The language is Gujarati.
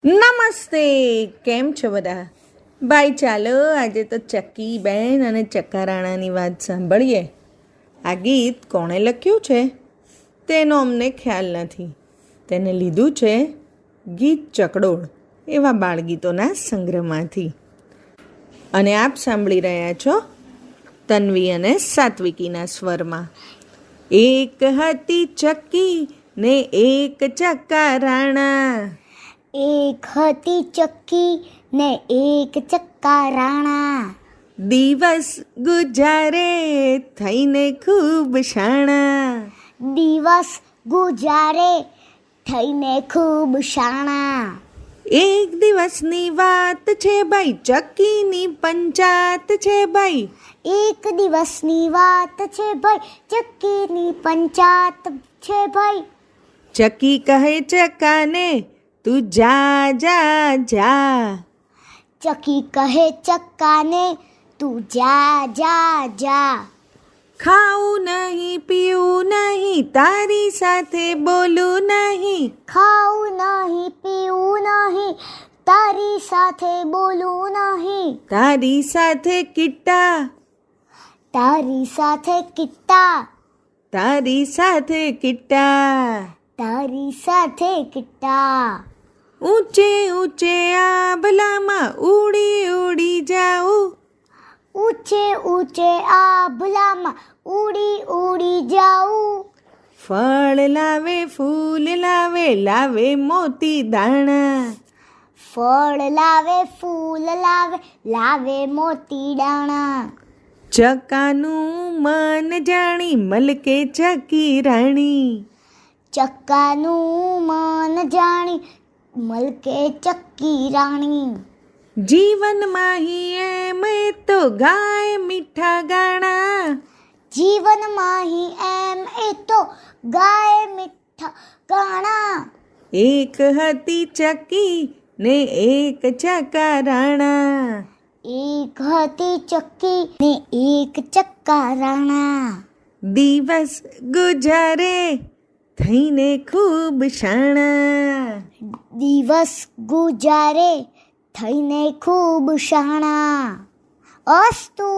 નમસ્તે, કેમ છો બધા? ભાઈ ચાલો આજે તો ચક્કી બેન અને ચક્કારાણાની વાત સાંભળીએ. આ ગીત કોણે લખ્યું છે તેનો અમને ખ્યાલ નથી. તેને લીધું છે ગીત ચકડોળ એવા બાળગીતોના સંગ્રહમાંથી. અને આપ સાંભળી રહ્યા છો તન્વી અને સાત્વિકીના સ્વરમાં. એક હતી ચક્કી ને એક ચક્કારાણા, એક હતી ચક્કી ને એક ચક્કારાણા, દિવસ ગુજારે થઈને ખૂબ શાણા. દિવસ ગુજારે થઈને ખૂબ શાણા. એક દિવસની વાત છે ભાઈ, ચક્કીની પંચાત છે ભાઈ. એક દિવસની વાત છે ભાઈ, ચક્કીની પંચાત છે ભાઈ. ચક્કી કહે ચક્કાને તું જા જા જા. ચક્કી કહે ચક્કાને તું જા જા જા. ખાવું નહીં પીવું નહીં, તારી સાથે બોલું નહીં. ખાવું નહીં પીવું નહીં, તારી સાથે બોલવું નહીં. તારી સાથે કિટ્ટા, તારી સાથે કિટ્ટા, તારી સાથે કિટ્ટા. તારી સાથે કિટ્ટા. ઊંચે ઊંચે આભલામાં ઉડી ઉડી જાઉં. ઊંચે ઊંચે આભલામાં ઉડી ઉડી જાઉં. ફળ લાવે ફૂલ લાવે લાવે મોતી દાણા. ફળ લાવે ફૂલ લાવે લાવે મોતી દાણા. ચક્કાનું મન જાણી મલકે ચક્કી રાણી. ચક્કાનું મન જાણી મલકે ચક્કી રાણી. જીવનમાં હી એમ તો ગાય મીઠા ગાણા. જીવનમાં હી એમ એ તો ગાય મીઠા ગાણા. એક હતી ચક્કી ને એક ચક્કારાણા. એક હતી ચક્કી ને એક ચક્કારાણા. દિવસ ગુજારે થઈને ખૂબ શાણા. દિવસ ગુજારે થઈને ખૂબ શાણા. અસ્તુ.